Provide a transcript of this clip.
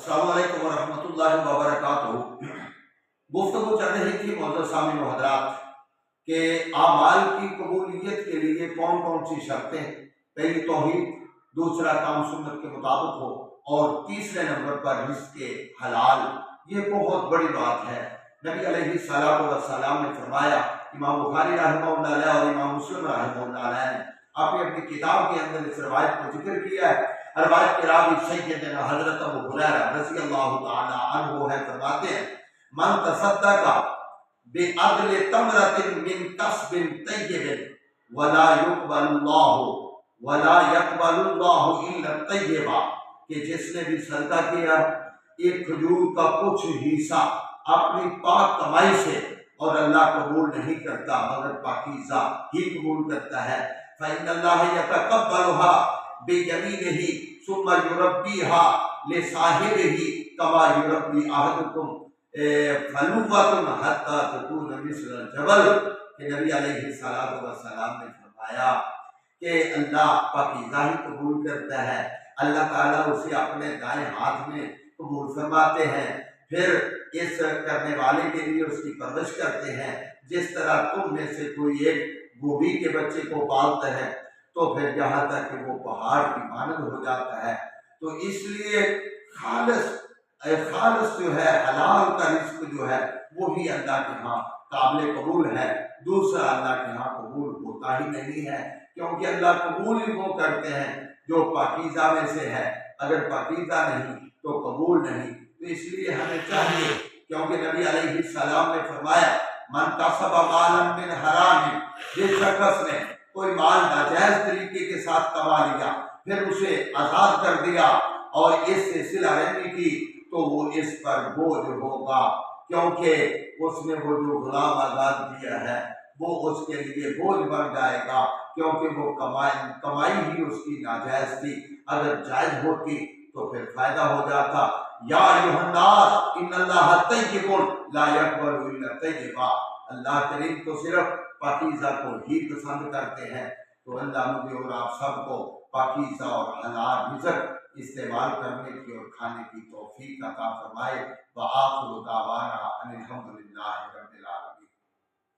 अस्सलाम वालेकुम वरहमतुल्लाहि वबरकातुहू। गुफ्तगू चल रही थी मोअज़्ज़ज़ सामिन व हज़रात के आमाल की कबूलियत के लिए कौन कौन सी शर्तें। पहली तौहीद, दूसरा काम सुन्नत के मुताबिक हो, और तीसरे नंबर पर रिज़्क़ हलाल। ये बहुत बड़ी बात है। नबी अलैहिस्सलातु वस्सलाम ने फरमाया, इमाम बुखारी रहमहुल्लाह और इमाम मुस्लिम रहमहुल्लाह ने आपने अपनी किताब के अंदर इस रवायत को जिक्र किया है। रवायत के रावी सैयदना हज़रत अबू हुरैरा रज़ियल्लाहु ताला अन्हु है, फरमाते हैं, मन तसद्दक़ा बिअदल तमरतिन मिन कस्बिन तय्यबिन वला यक़बलुल्लाहु इल्ला तय्यबा, कि जिसने भी सदका किया एक खजूर का कुछ हिस्सा अपनी पाक कमाई से, और अल्लाह कबूल नहीं करता मगर पाकीज़ा ही कबूल करता है। फ़इन्नल्लाह यतक़ब्बलुहा बियमीनिही सुम्मा युरब्बिहा लिसाहिबिही कमा युरब्बी अहदुकुम फलुव्वतुन हत्ता तकून मिस्ल जबल। कि नबी अलैहिस्सलातु वस्सलाम ने फरमाया कि अल्लाह पाकीज़ा ही कबूल करता है। अल्लाह ताला उसे अपने दाएं हाथ में कबूल फरमाते हैं, फिर इस करने वाले के लिए उसकी परवरिश करते हैं। जिस तरह तुम में से कोई एक गोभी के बच्चे को पालता है तो फिर यहाँ तक कि वो पहाड़ की मानद हो जाता है। तो इसलिए खालिस जो है, हलाल का रिज़्क़ जो है, वो ही अल्लाह के यहाँ काबिल कबूल है। दूसरा अल्लाह के यहाँ कबूल होता ही नहीं है, क्योंकि अल्लाह कबूल ही वो करते हैं जो पाकीज़ा में से है। अगर पाकीज़ा नहीं तो कबूल नहीं। तो इसलिए हमें चाहिए, क्योंकि नबी अलैहिस्सलाम ने फरमाया, मन कसब मालन मिन हराम, जिस शख्स ने कोई माल नाजायज तरीके के साथ कमा लिया फिर उसे आज़ाद कर दिया और इससे सिला रहमी की, तो वो इस पर बोझ होगा, क्योंकि उसने वो जो गुलाम आज़ाद किया है वो उसके लिए बोझ बन जाएगा, क्योंकि वो कमाई ही उसकी नाजायज थी। अगर जायज होती तो फिर फायदा हो जाता। या अय्युहन्नास इन्नल्लाह तय्यिबुन ला यक़बलु इल्ला तय्यिबा। अल्लाह करीम तो सिर्फ पाकीज़ा को ही पसंद करते हैं। तो अल्लाह मुझे और आप सबको पाकीज़ा और हलाल रिज़्क़ इस्तेमाल करने की और खाने की तौफीक अता फरमाए। व आखिरु दावाना अनिल हम्दुलिल्लाहि रब्बिल आलमीन।